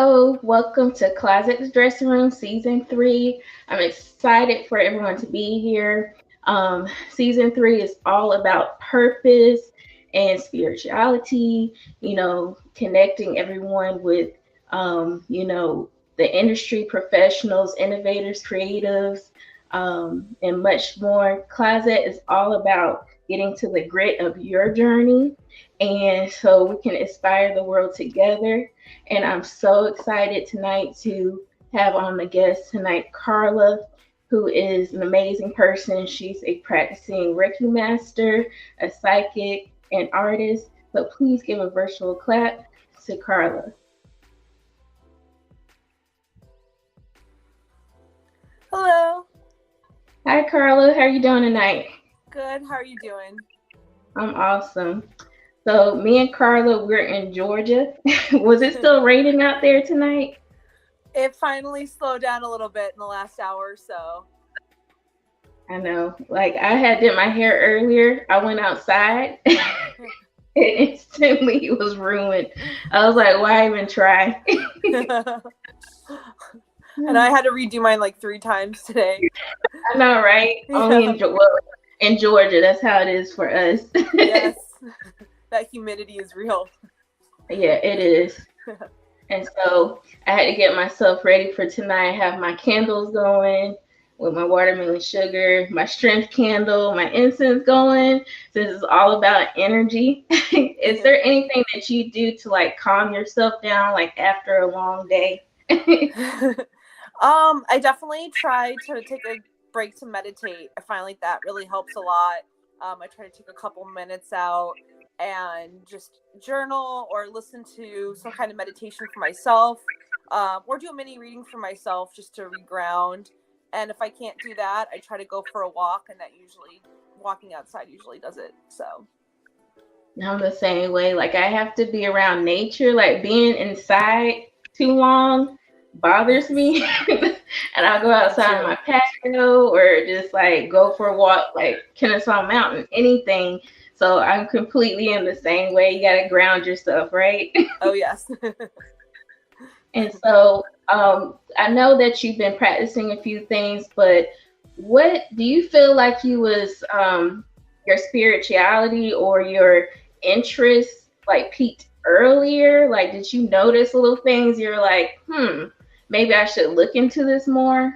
Hello, welcome to Closet's Dressing Room Season 3. I'm excited for everyone to be here. Season 3 is all about purpose and spirituality, connecting everyone with, the industry professionals, innovators, creatives, and much more. Closet is all about getting to the grit of your journey. And so we can inspire the world together. And I'm so excited tonight to have on the guest tonight, Carla, who is an amazing person. She's a practicing Reiki master, a psychic, and artist. So please give a virtual clap to Carla. Hello. Hi, Carla. How are you doing tonight? Good. How are you doing? I'm awesome. So me and Carla, we're in Georgia. Was it still raining out there tonight? It finally slowed down a little bit in the last hour or so. I know. Like, I had did my hair earlier. I went outside and instantly it was ruined. I was like, why even try? And I had to redo mine like 3 times today. I know, right? Yeah. Only in Georgia, that's how it is for us. Yes. That humidity is real. Yeah, it is. And so I had to get myself ready for tonight. I have my candles going with my watermelon sugar, my strength candle, my incense going. So this is all about energy. Is there anything that you do to like calm yourself down, like after a long day? I definitely try to take a break to meditate. I find like that really helps a lot. I try to take a couple minutes out and just journal or listen to some kind of meditation for myself, or do a mini reading for myself just to reground. And if I can't do that, I try to go for a walk, and that usually, walking outside usually does it. So I'm the same way. Like, I have to be around nature. Like, being inside too long bothers me. And I'll go outside on my patio or just like go for a walk, like Kennesaw Mountain, anything. So I'm completely in the same way. You got to ground yourself, right? Oh, yes. And so I know that you've been practicing a few things, but what do you feel like you was your spirituality or your interest like peaked earlier? Like, did you notice little things you're like, maybe I should look into this more?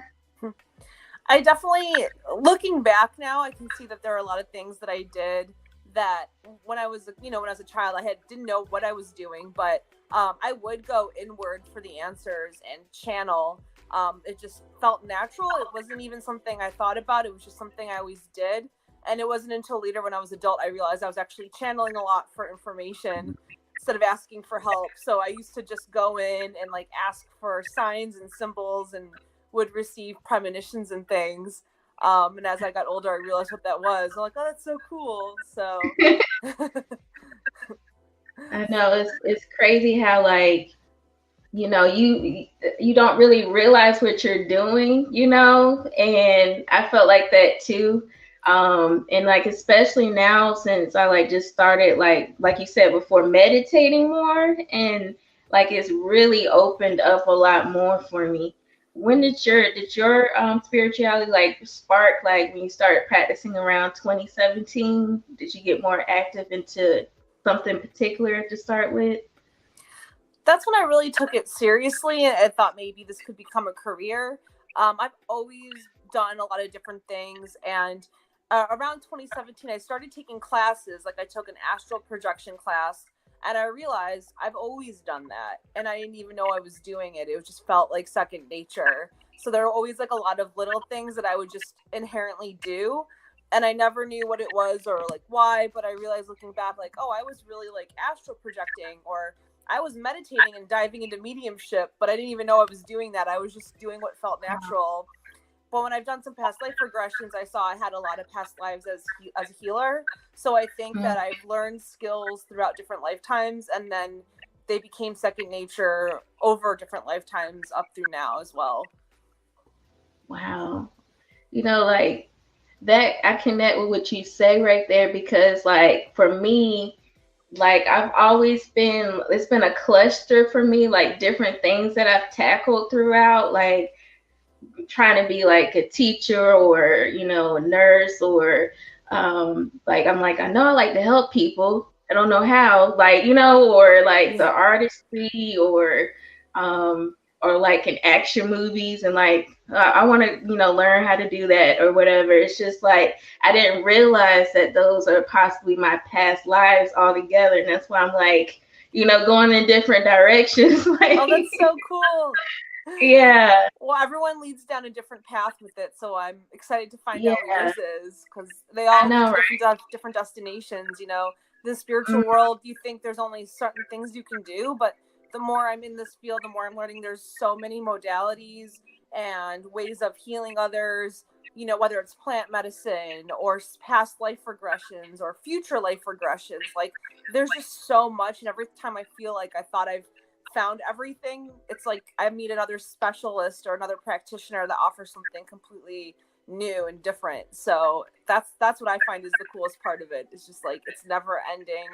I definitely, looking back now, I can see that there are a lot of things that I did that when I was a child, I didn't know what I was doing, but I would go inward for the answers and channel. It just felt natural. It wasn't even something I thought about. It was just something I always did. And it wasn't until later when I was adult, I realized I was actually channeling a lot for information instead of asking for help. So I used to just go in and like ask for signs and symbols and would receive premonitions and things. And as I got older, I realized what that was. I'm like, oh, that's so cool. So I know it's crazy how like, you don't really realize what you're doing, and I felt like that too. And like, especially now since I like just started like you said before, meditating more, and like it's really opened up a lot more for me. When did your spirituality like spark, like when you started practicing around 2017? Did you get more active into something particular to start with? That's when I really took it seriously and thought maybe this could become a career. I've always done a lot of different things, and around 2017, I started taking classes. Like I took an astral projection class, and I realized I've always done that, and I didn't even know I was doing it. It just felt like second nature. So there were always like a lot of little things that I would just inherently do, and I never knew what it was or like why. But I realized looking back, like, oh, I was really like astral projecting, or I was meditating and diving into mediumship, but I didn't even know I was doing that. I was just doing what felt natural. But when I've done some past life regressions, I saw I had a lot of past lives as a healer. So I think that I've learned skills throughout different lifetimes, and then they became second nature over different lifetimes up through now as well. Wow. Like that, I connect with what you say right there, because like for me, like I've always been, it's been a cluster for me, like different things that I've tackled throughout, like trying to be like a teacher or, you know, a nurse or like I'm like, I know I like to help people. I don't know how, like, you know, or like the artistry or like in action movies and like I want to, you know, learn how to do that or whatever. It's just like I didn't realize that those are possibly my past lives altogether. And that's why I'm like, you know, going in different directions. Like, Oh, that's so cool. yeah. Well, everyone leads down a different path with it, so I'm excited to find Yeah. out what yours is, because they I all lead know, to different destinations. You know, the spiritual world, you think there's only certain things you can do, but the more I'm in this field, the more I'm learning there's so many modalities and ways of healing others. You know, whether it's plant medicine or past life regressions or future life regressions, like there's just so much. And every time I feel like I thought I've found everything, it's like I meet another specialist or another practitioner that offers something completely new and different. So that's what I find is the coolest part of it. It's just like it's never ending,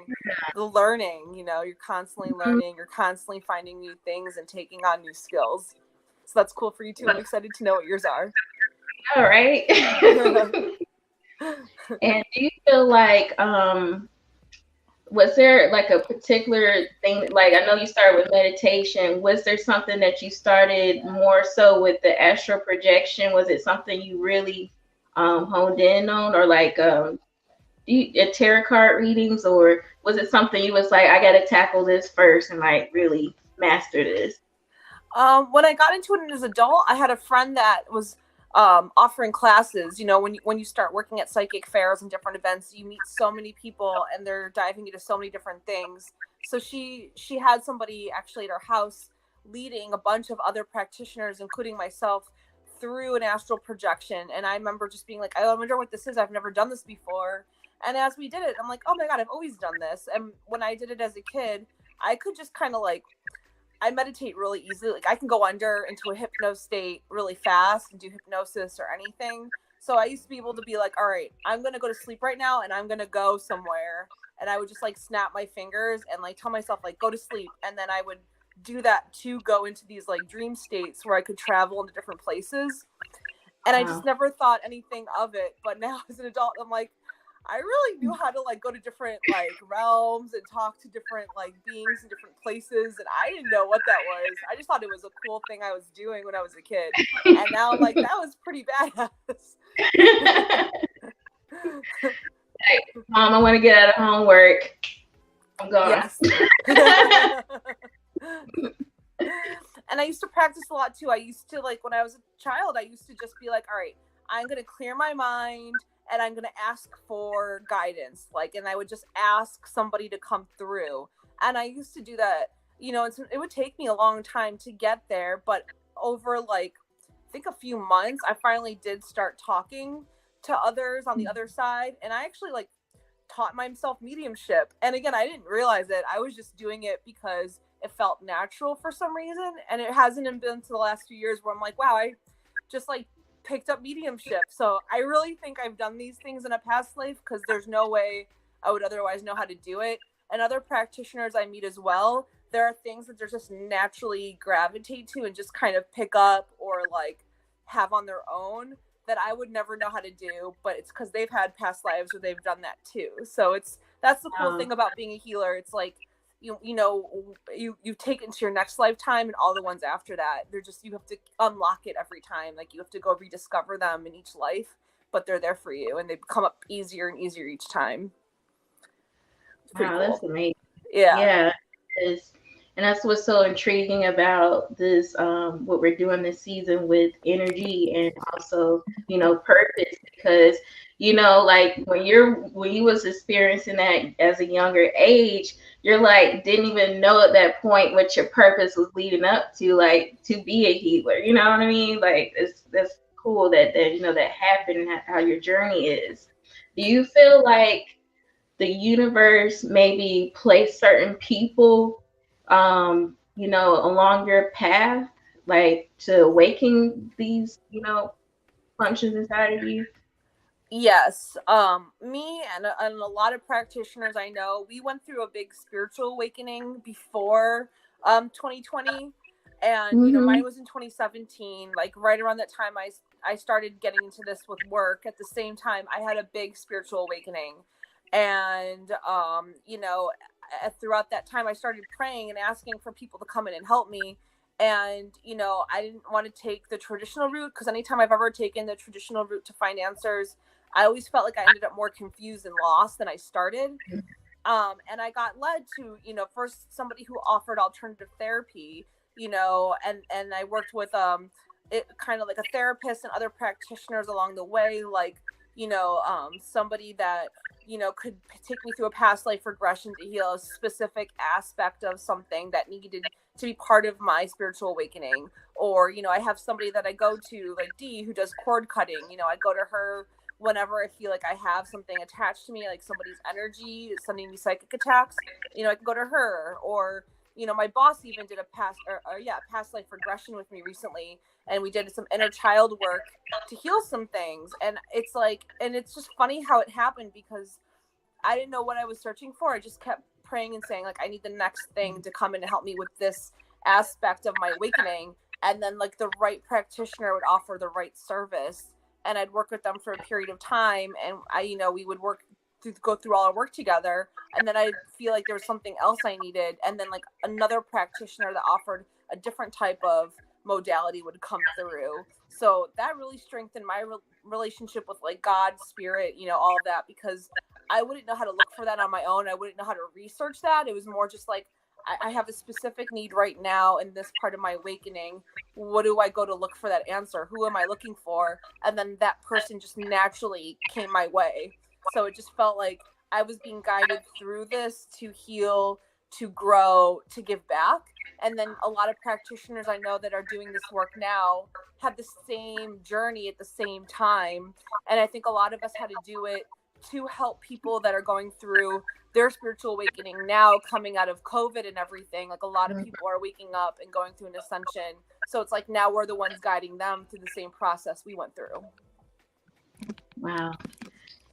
the learning, you know, you're constantly learning, you're constantly finding new things and taking on new skills. So that's cool for you too. I'm excited to know what yours are. all right. And do you feel like was there like a particular thing, like I know you started with meditation, was there something that you started more so with the astral projection? Was it something you really honed in on, or like tarot card readings, or was it something you was like, I got to tackle this first and like really master this? When I got into it as an adult, I had a friend that was offering classes. You know, when you start working at psychic fairs and different events, you meet so many people and they're diving into so many different things. So she had somebody actually at her house leading a bunch of other practitioners, including myself, through an astral projection. And I remember just being like, I wonder what this is. I've never done this before. And as we did it, I'm like, oh my God, I've always done this. And when I did it as a kid, I could just kind of like, I meditate really easily. Like I can go under into a hypno state really fast and do hypnosis or anything. So I used to be able to be like, all right, I'm going to go to sleep right now and I'm going to go somewhere. And I would just like snap my fingers and like tell myself like, go to sleep. And then I would do that to go into these like dream states where I could travel into different places. And I just never thought anything of it. But now as an adult, I'm like, I really knew how to like go to different like realms and talk to different like beings in different places, and I didn't know what that was. I just thought it was a cool thing I was doing when I was a kid, and now I'm like, that was pretty badass. Like, Mom, I want to get out of homework. I'm going. Yes. And I used to practice a lot too. I used to, like, when I was a child, I used to just be like, all right, I'm going to clear my mind and I'm going to ask for guidance. Like, and I would just ask somebody to come through. And I used to do that, you know, it would take me a long time to get there. But over like, I think a few months, I finally did start talking to others on the other side. And I actually like taught myself mediumship. And again, I didn't realize it. I was just doing it because it felt natural for some reason. And it hasn't been to the last few years where I'm like, wow, I just like picked up mediumship. So I really think I've done these things in a past life because there's no way I would otherwise know how to do it. And other practitioners I meet as well, there are things that they're just naturally gravitate to and just kind of pick up or like have on their own that I would never know how to do, but it's because they've had past lives where they've done that too. So that's the cool thing about being a healer. It's like, you take it into your next lifetime, and all the ones after that, they're just, you have to unlock it every time. Like you have to go rediscover them in each life, but they're there for you and they come up easier and easier each time. Wow, cool. That's amazing. Yeah. And that's what's so intriguing about this, what we're doing this season with energy and also, purpose, because, like when you was experiencing that as a younger age, you're like, didn't even know at that point what your purpose was leading up to, like to be a healer. You know what I mean? Like that's cool that that happened and how your journey is. Do you feel like the universe maybe place certain people along your path, like to awaken these, functions inside of you? Yes. Me and a lot of practitioners I know, we went through a big spiritual awakening before 2020. And Mm-hmm. mine was in 2017, like right around that time I started getting into this with work. At the same time, I had a big spiritual awakening. And throughout that time I started praying and asking for people to come in and help me. And I didn't want to take the traditional route, because anytime I've ever taken the traditional route to find answers, I always felt like I ended up more confused and lost than I started. And I got led to, first somebody who offered alternative therapy, and I worked with it kind of like a therapist and other practitioners along the way, like, somebody that, could take me through a past life regression to heal a specific aspect of something that needed to be part of my spiritual awakening. Or, I have somebody that I go to, like Dee, who does cord cutting. I go to her whenever I feel like I have something attached to me, like somebody's energy is sending me psychic attacks. I can go to her. Or, my boss even did a past life regression with me recently, and we did some inner child work to heal some things. And it's just funny how it happened, because I didn't know what I was searching for. I just kept praying and saying, like, I need the next thing to come in and help me with this aspect of my awakening. And then, like, the right practitioner would offer the right service, and I'd work with them for a period of time. And we would go through all our work together. And then I'd feel like there was something else I needed. And then, like, another practitioner that offered a different type of modality would come through. So that really strengthened my relationship with, like, God, spirit, all of that, because I wouldn't know how to look for that on my own. I wouldn't know how to research that. It was more just like, I have a specific need right now in this part of my awakening. What do I go to look for that answer? Who am I looking for? And then that person just naturally came my way. So it just felt like I was being guided through this to heal, to grow, to give back. And then a lot of practitioners I know that are doing this work now have the same journey at the same time. And I think a lot of us had to do it to help people that are going through their spiritual awakening now, coming out of COVID and everything. Like, a lot of people are waking up and going through an ascension. So it's like now we're the ones guiding them through the same process we went through. Wow.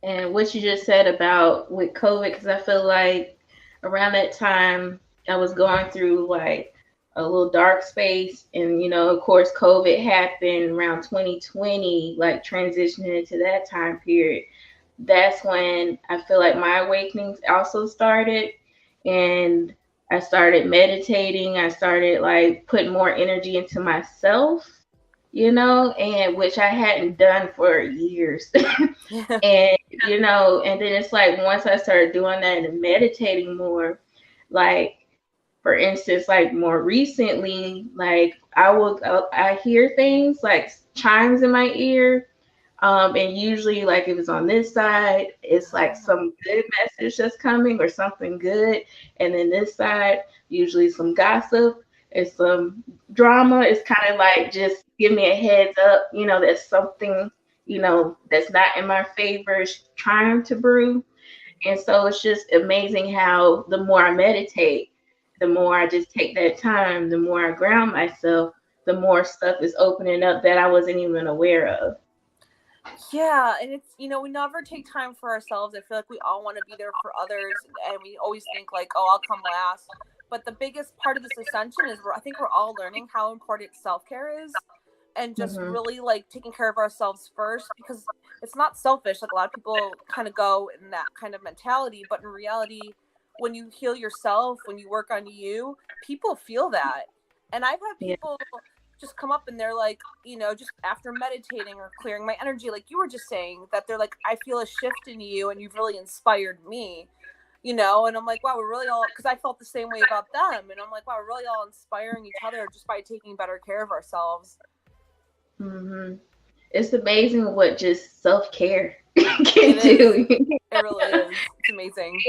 And what you just said about with COVID, because I feel like around that time I was going through like a little dark space. And, of course, COVID happened around 2020, like transitioning into that time period. That's when I feel like my awakenings also started. And I started meditating. I started like putting more energy into myself, and which I hadn't done for years. And, and then it's like once I started doing that and meditating more, like, for instance, like more recently, like I hear things like chimes in my ear. And usually, like, if it's on this side, it's like some good message that's coming or something good. And then this side, usually some gossip and some drama. It's kind of like just give me a heads up, that something, that's not in my favor is trying to brew. And so it's just amazing how the more I meditate, the more I just take that time, the more I ground myself, the more stuff is opening up that I wasn't even aware of. Yeah, and it's, we never take time for ourselves. I feel like we all want to be there for others, and we always think like, oh, I'll come last. But the biggest part of this ascension is I think we're all learning how important self-care is, and just Mm-hmm. really like taking care of ourselves first, because it's not selfish. Like, a lot of people kind of go in that kind of mentality, but in reality, when you heal yourself, when you work on you, people feel that. And I've had Yeah. people just come up and they're like, just after meditating or clearing my energy, like you were just saying, that they're like, I feel a shift in you and you've really inspired me, and I'm like, wow, we're really all, because I felt the same way about them. And I'm like, wow, we're really all inspiring each other just by taking better care of ourselves. Mm-hmm. It's amazing what just self-care can It is. do. It really is. It's amazing.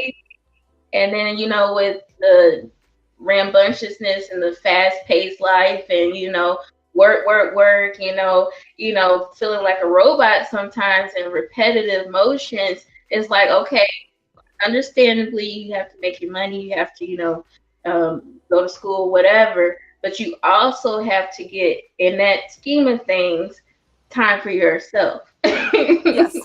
And then, with the rambunctiousness and the fast-paced life and, work, work, work, feeling like a robot sometimes and repetitive motions, it's like, okay, understandably, you have to make your money, you have to, go to school, whatever, but you also have to get, in that scheme of things, time for yourself. Yes.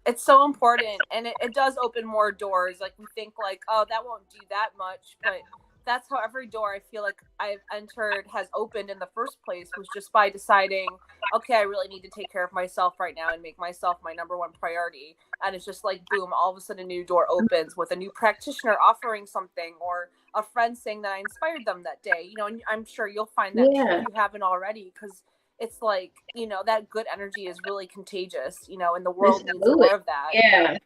It's so important, and it does open more doors. Like, we think like, oh, that won't do that much, but that's how every door I feel like I've entered has opened in the first place, was just by deciding, okay, I really need to take care of myself right now and make myself my number one priority. And it's just like, boom, all of a sudden a new door opens with a new practitioner offering something, or a friend saying that I inspired them that day, you know. And I'm sure you'll find that too if you haven't already, because it's like, you know, that good energy is really contagious, you know, and the world needs more of that. Yeah.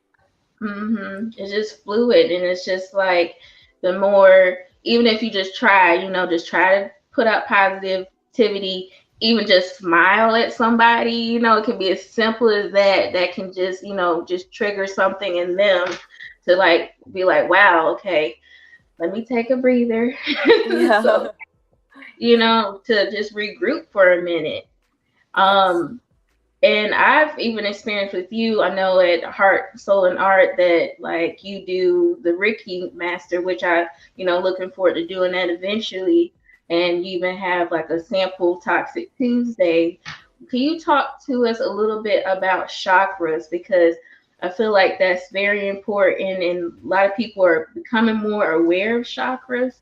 It's just fluid, and it's just like, the more, even if you just try, you know, just try to put out positivity, even just smile at somebody, you know, it can be as simple as that. That can just, you know, just trigger something in them to like be like, wow, okay, let me take a breather. Yeah. So, you know, to just regroup for a minute. And I've even experienced with you, I know at Heart, Soul, and Art, that like you do the Reiki Master, which I, you know, looking forward to doing that eventually. And you even have like a sample Toxic Tuesday. Can you talk to us a little bit about chakras? Because I feel like that's very important, and a lot of people are becoming more aware of chakras.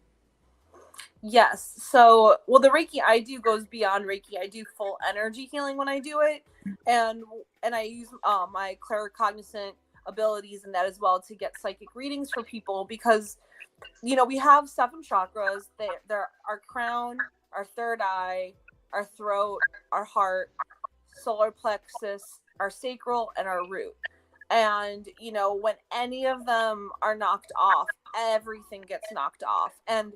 Yes. So, well, the Reiki I do goes beyond Reiki. I do full energy healing when I do it, and I use my claircognizant abilities and that as well to get psychic readings for people, because, you know, we have 7 chakras. They're our crown, our third eye, our throat, our heart, solar plexus, our sacral, and our root. And, you know, when any of them are knocked off, everything gets knocked off. And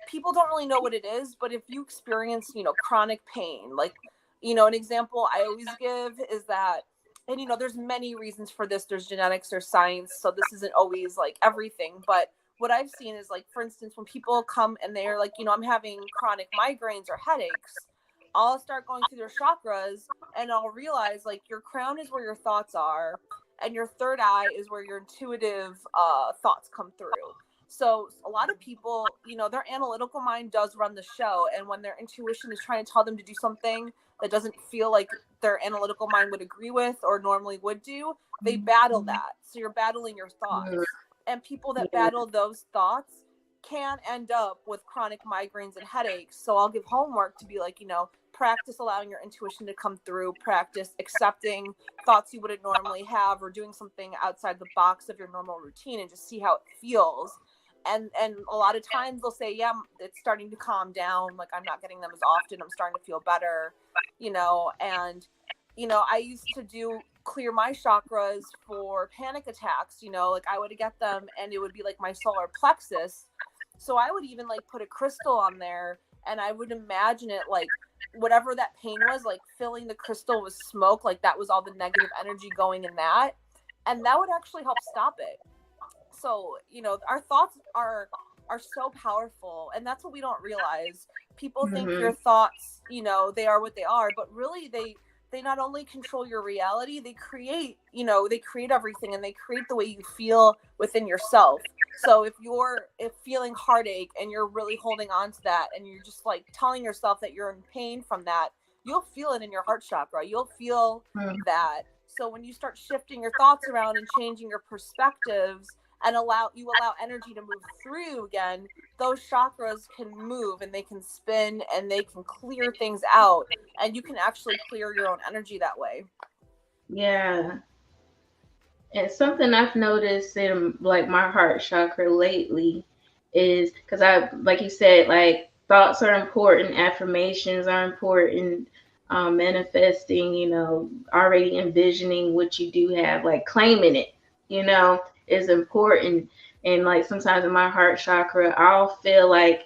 people don't really know what it is, but if you experience, you know, chronic pain, like, you know, an example I always give is that, and, you know, there's many reasons for this. There's genetics, there's science. So this isn't always like everything, but what I've seen is, like, for instance, when people come and they're like, you know, I'm having chronic migraines or headaches, I'll start going through their chakras, and I'll realize, like, your crown is where your thoughts are, and your third eye is where your intuitive thoughts come through. So a lot of people, you know, their analytical mind does run the show. And when their intuition is trying to tell them to do something that doesn't feel like their analytical mind would agree with or normally would do, they battle that. So you're battling your thoughts. And people that battle those thoughts can end up with chronic migraines and headaches. So I'll give homework to be like, you know, practice allowing your intuition to come through, practice accepting thoughts you wouldn't normally have, or doing something outside the box of your normal routine, and just see how it feels. And a lot of times they'll say, yeah, it's starting to calm down, like, I'm not getting them as often, I'm starting to feel better, you know. And, you know, I used to do clear my chakras for panic attacks, you know, like I would get them and it would be like my solar plexus. So I would even like put a crystal on there, and I would imagine it like whatever that pain was, like filling the crystal with smoke, like that was all the negative energy going in that, and that would actually help stop it. So, you know, our thoughts are so powerful, and that's what we don't realize. People think your thoughts, you know, they are what they are, but really they not only control your reality, they create, you know, they create everything, and they create the way you feel within yourself. So if feeling heartache and you're really holding on to that, and you're just like telling yourself that you're in pain from that, you'll feel it in your heart chakra. You'll feel that. So when you start shifting your thoughts around and changing your perspectives, and allow energy to move through again, those chakras can move, and they can spin, and they can clear things out, and you can actually clear your own energy that way. Yeah. And something I've noticed in like my heart chakra lately is, because I, like you said, like thoughts are important, affirmations are important, manifesting, you know, already envisioning what you do have, like claiming it, you know, is important. And like sometimes in my heart chakra, I'll feel like,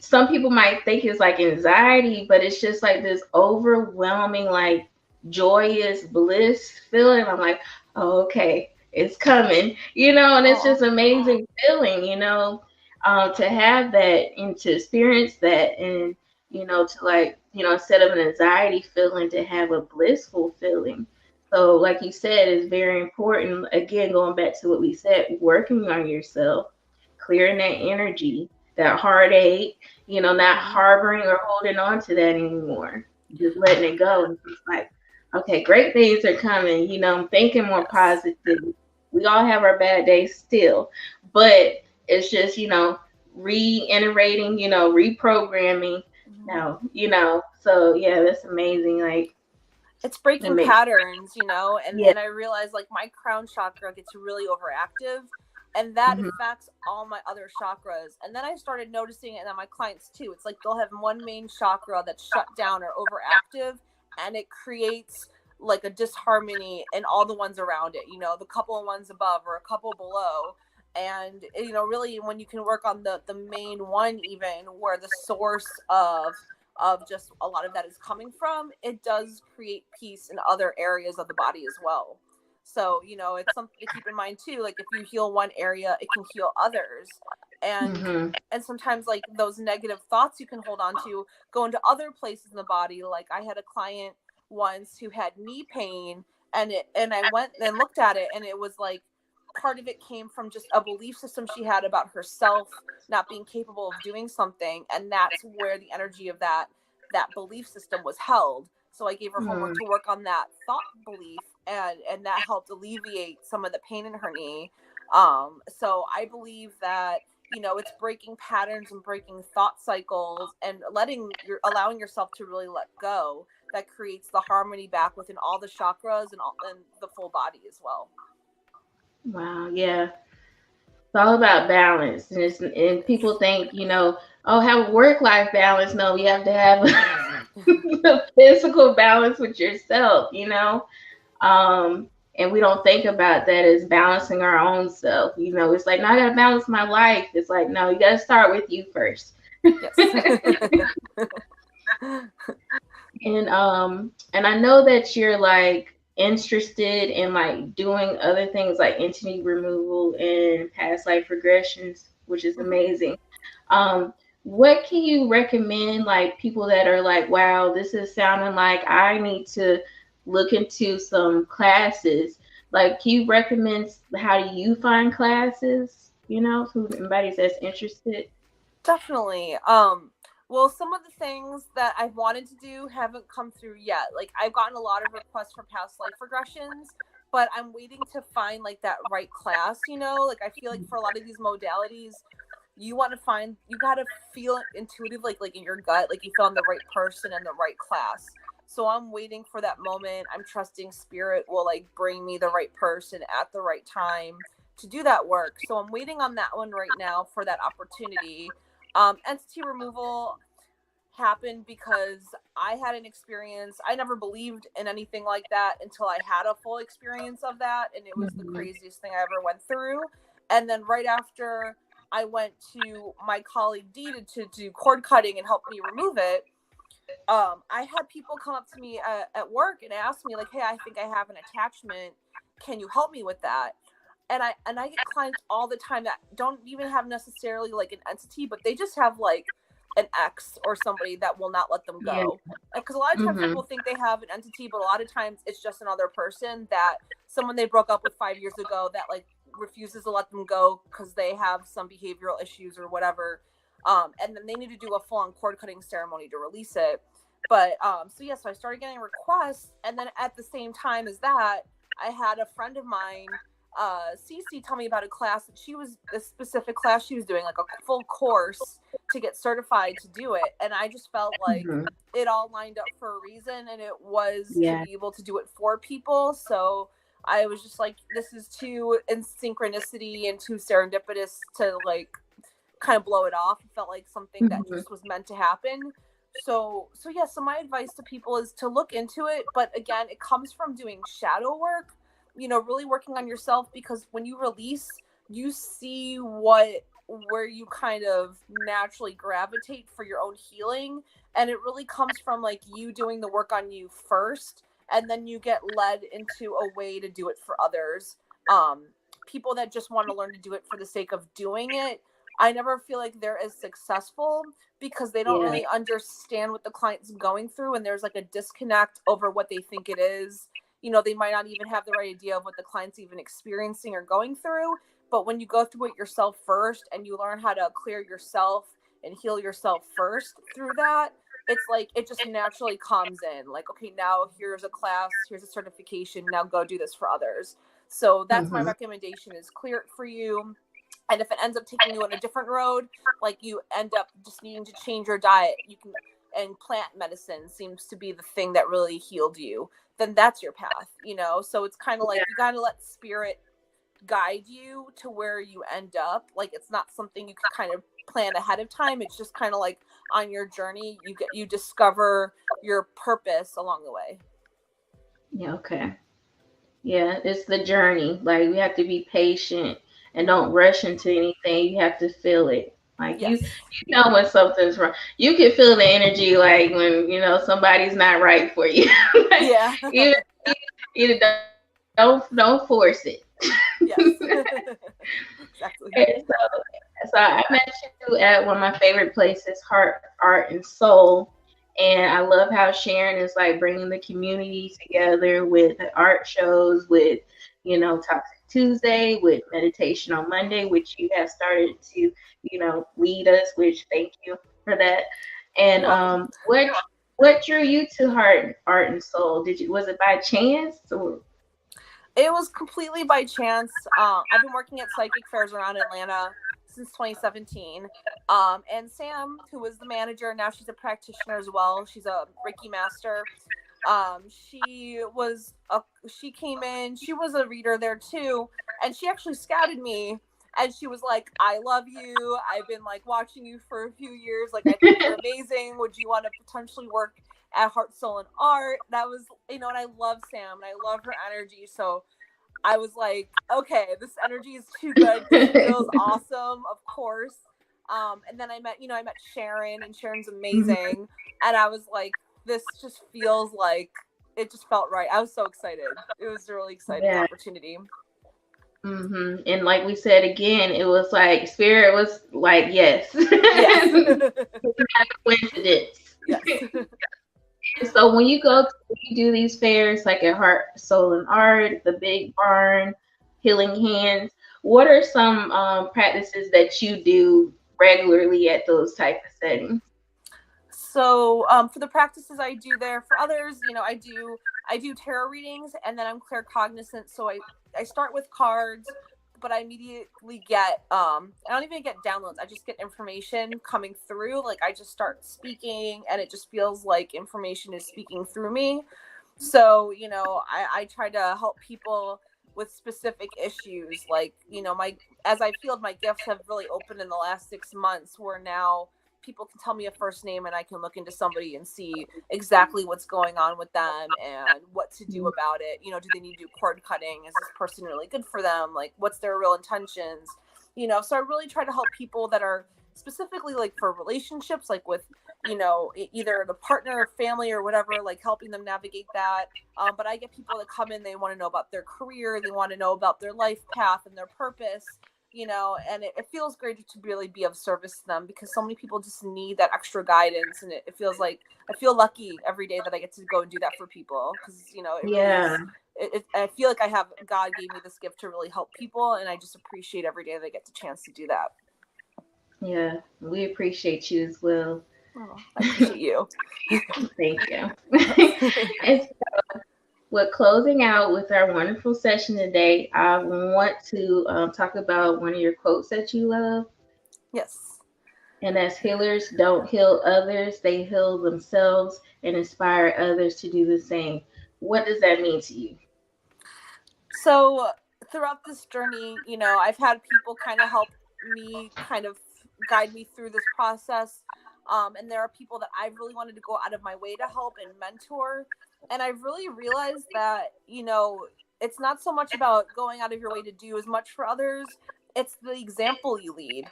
some people might think it's like anxiety, but it's just like this overwhelming, like joyous bliss feeling. I'm like, oh, okay, it's coming, you know, and it's just amazing feeling, you know, to have that and to experience that, and, you know, to like, you know, instead of an anxiety feeling, to have a blissful feeling. So, like you said, it's very important. Again, going back to what we said, working on yourself, clearing that energy, that heartache, not harboring or holding on to that anymore. Just letting it go. And just like, okay, great things are coming. You know, I'm thinking more Yes. positive. We all have our bad days still, but it's just, reiterating, reprogramming. Mhm. Now, so yeah, that's amazing. Like, It's it breaking makes, patterns, and yeah. and I realized like my crown chakra gets really overactive, and that Hmm. affects all my other chakras. And then I started noticing it in my clients too. It's like they'll have one main chakra that's shut down or overactive, and it creates like a disharmony in all the ones around it, the couple of ones above or a couple below. And really, when you can work on the main one, even where the source of just a lot of that is coming from, it does create peace in other areas of the body as well. So, it's something to keep in mind too. Like if you heal one area, it can heal others. And Hmm. and sometimes like those negative thoughts you can hold on to go into other places in the body. Like I had a client once who had knee pain, and I went and looked at it, and it was like part of it came from just a belief system she had about herself not being capable of doing something, and that's where the energy of that belief system was held. So I gave her homework to work on that thought belief, and that helped alleviate some of the pain in her knee. So I believe that it's breaking patterns and breaking thought cycles and allowing yourself to really let go, that creates the harmony back within all the chakras and the full body as well. Wow, yeah. It's all about balance. And people think, oh, have a work-life balance. No, you have to have a physical balance with yourself, Um, and we don't think about that as balancing our own self. It's like, no, I gotta balance my life. It's like, no, you gotta start with you first. Yes. And I know that you're like interested in like doing other things like entity removal and past life regressions, which is Mhm. amazing. Um, what can you recommend like people that are like, wow, this is sounding like I need to look into some classes? Like, can you recommend how do you find classes? Who anybody that's interested? Definitely. Well, some of the things that I've wanted to do haven't come through yet. Like I've gotten a lot of requests for past life regressions, but I'm waiting to find like that right class. Like I feel like for a lot of these modalities, you got to feel intuitive, like in your gut, like you found the right person and the right class. So I'm waiting for that moment. I'm trusting spirit will like bring me the right person at the right time to do that work. So I'm waiting on that one right now for that opportunity. Entity removal happened because I had an experience. I never believed in anything like that until I had a full experience of that. And it was the Mhm. craziest thing I ever went through. And then right after I went to my colleague Dee to do cord cutting and help me remove it, I had people come up to me at work and ask me like, "Hey, I think I have an attachment. Can you help me with that?" And I get clients all the time that don't even have necessarily like an entity, but they just have like an ex or somebody that will not let them Yeah. go. Because a lot of times Mhm. people think they have an entity, but a lot of times it's just another person, that someone they broke up with 5 years ago that like refuses to let them go because they have some behavioral issues or whatever. And then they need to do a full-on cord cutting ceremony to release it. But so I started getting requests, and then at the same time as that, I had a friend of mine, Cece, tell me about a class that a specific class she was doing, like a full course to get certified to do it. And I just felt like Mhm. it all lined up for a reason, and it was to Yeah. be able to do it for people. So I was just like, this is too in synchronicity and too serendipitous to like kind of blow it off. It felt like something that Mhm. just was meant to happen. So my advice to people is to look into it, but again, it comes from doing shadow work, really working on yourself, because when you release, you see where you kind of naturally gravitate for your own healing, and it really comes from like you doing the work on you first, and then you get led into a way to do it for others. People that just want to learn to do it for the sake of doing it, I never feel like they're as successful because they don't Yeah. really understand what the client's going through, and there's like a disconnect over what they think it is. They might not even have the right idea of what the client's even experiencing or going through. But when you go through it yourself first and you learn how to clear yourself and heal yourself first through that, it's like it just naturally comes in. Like, okay, now here's a class, here's a certification, now go do this for others. So that's my recommendation, is clear it for you. And if it ends up taking you on a different road, like you end up just needing to change your diet, you can, and plant medicine seems to be the thing that really healed you, then that's your path, you know? So it's kind of like, you got to let spirit guide you to where you end up. Like, it's not something you can kind of plan ahead of time. It's just kind of like on your journey, you discover your purpose along the way. Yeah, okay. Yeah, it's the journey. Like, we have to be patient and don't rush into anything. You have to feel it. Like, Yes. you know when something's wrong. You can feel the energy, like when somebody's not right for you. Like, Yeah. either don't force it. Yes. Exactly. And so I met you at one of my favorite places, Heart, Art, and Soul. And I love how Sharon is like bringing the community together with the art shows, with, Toxic Tuesday, with meditation on Monday, which you have started to, lead us, which thank you for that. And what drew you to Heart, Art, and Soul? Was it by chance or? It was completely by chance. I've been working at psychic fairs around Atlanta since 2017. And Sam, who was the manager, now she's a practitioner as well. She's a Reiki master. She came in, she was a reader there too. And she actually scouted me, and she was like, I love you. I've been like watching you for a few years. Like, I think you're amazing. Would you want to potentially work at Heart, Soul, and Art? That was, and I love Sam and I love her energy. So I was like, okay, this energy is too good. This feels awesome, of course. And then I met Sharon, and Sharon's amazing. And I was like, this just feels like, it just felt right. I was so excited. It was a really exciting opportunity. And like we said again, it was like spirit was like, yes. Yes. It's not a coincidence. Yes. So when you do these fairs, like at Heart, Soul, and Art, the Big Barn, Healing Hands, what are some practices that you do regularly at those type of settings? So for the practices I do there, for others, I do tarot readings, and then I'm claircognizant. So I start with cards, but I immediately get, I don't even get downloads. I just get information coming through. Like, I just start speaking, and it just feels like information is speaking through me. So, I try to help people with specific issues. Like, as I feel my gifts have really opened in the last 6 months, where now people can tell me a first name, and I can look into somebody and see exactly what's going on with them and what to do about it. Do they need to do cord cutting? Is this person really good for them? Like, what's their real intentions? So I really try to help people that are specifically like for relationships, like with, either the partner or family or whatever, like helping them navigate that. But I get people that come in, they want to know about their career. They want to know about their life path and their purpose. And it feels great to really be of service to them, because so many people just need that extra guidance. And it feels like I feel lucky every day that I get to go and do that for people, because, I feel like God gave me this gift to really help people. And I just appreciate every day that I get the chance to do that. Yeah, we appreciate you as well. Oh, I appreciate you. Thank you. And so, we're closing out with our wonderful session today. I want to talk about one of your quotes that you love. Yes. And that's, healers don't heal others, they heal themselves and inspire others to do the same. What does that mean to you? So throughout this journey, I've had people kind of help me, kind of guide me through this process. And there are people that I've really wanted to go out of my way to help and mentor. And I've really realized that, it's not so much about going out of your way to do as much for others. It's the example you lead.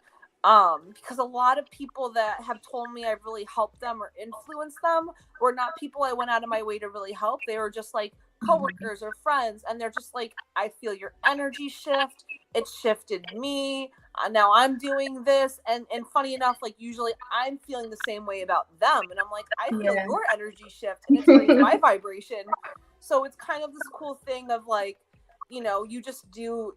Because a lot of people that have told me I've really helped them or influenced them were not people I went out of my way to really help. They were just like coworkers or friends. And they're just like, I feel your energy shift. It shifted me. Now I'm doing this. And funny enough, like usually I'm feeling the same way about them. And I'm like, I feel your energy shift, and it's raised my vibration. So it's kind of this cool thing of like, you just do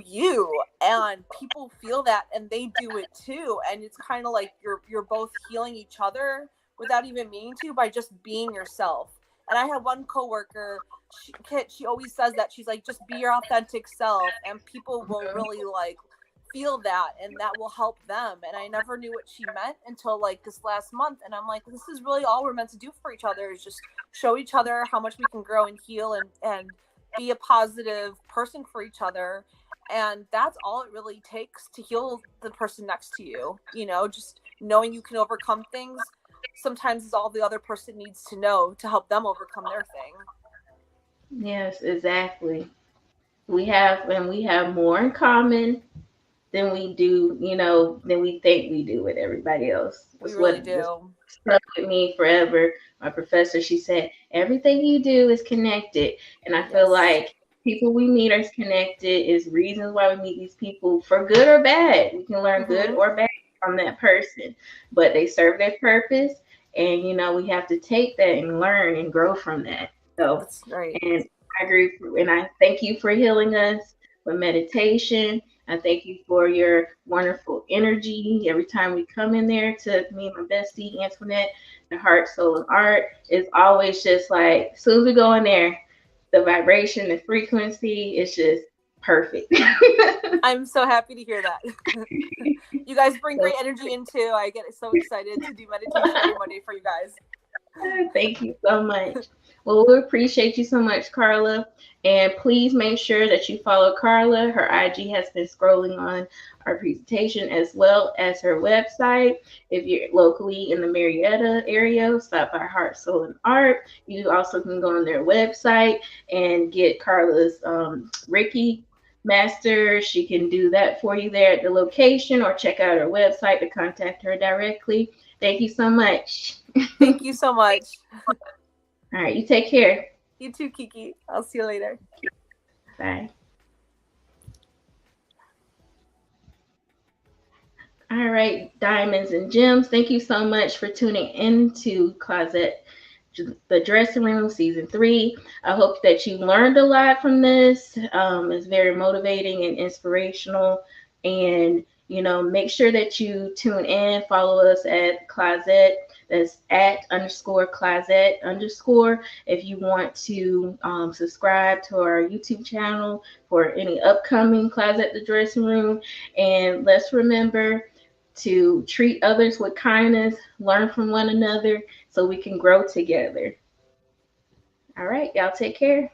you, and people feel that and they do it too. And it's kind of like you're both healing each other, without even meaning to, by just being yourself. And I have one coworker, she always says that, she's like, just be your authentic self and people will really like feel that, and that will help them. And I never knew what she meant until like this last month, and I'm like, this is really all we're meant to do for each other, is just show each other how much we can grow and heal, and be a positive person for each other. And that's all it really takes to heal the person next to you. You know, just knowing you can overcome things sometimes is all the other person needs to know to help them overcome their thing. Yes, exactly. We have more in common than we do, than we think we do with everybody else. We That's really what do. stuck with me forever. My professor, she said, everything you do is connected. And I feel Yes. like people we meet are connected is reasons why we meet these people, for good or bad. We can learn good or bad from that person, but they serve their purpose. And, we have to take that and learn and grow from that. So, That's right. and I agree. And I thank you for healing us with meditation. I thank you for your wonderful energy. Every time we come in there, to me and my bestie, Antoinette, the Heart, Soul, and Art, is always just like, as soon as we go in there, the vibration, the frequency is just perfect. I'm so happy to hear that. You guys bring great energy in too. I get so excited to do meditation every Monday for you guys. Thank you so much. Well, we appreciate you so much, Carla. And please make sure that you follow Carla. Her IG has been scrolling on our presentation, as well as her website. If you're locally in the Marietta area, stop by Heart, Soul, and Art. You also can go on their website and get Carla's Reiki master. She can do that for you there at the location, or check out her website to contact her directly. Thank you so much. Thank you so much. All right, you take care. You too, Kiki. I'll see you later. Bye. All right, diamonds and gems, thank you so much for tuning into Closet, the Dressing Room, Season 3. I hope that you learned a lot from this. It's very motivating and inspirational. And, make sure that you tune in, follow us at Closet. That's at _Closet_. If you want to subscribe to our YouTube channel for any upcoming Closet, the Dressing Room. And let's remember to treat others with kindness, learn from one another, so we can grow together. All right, y'all take care.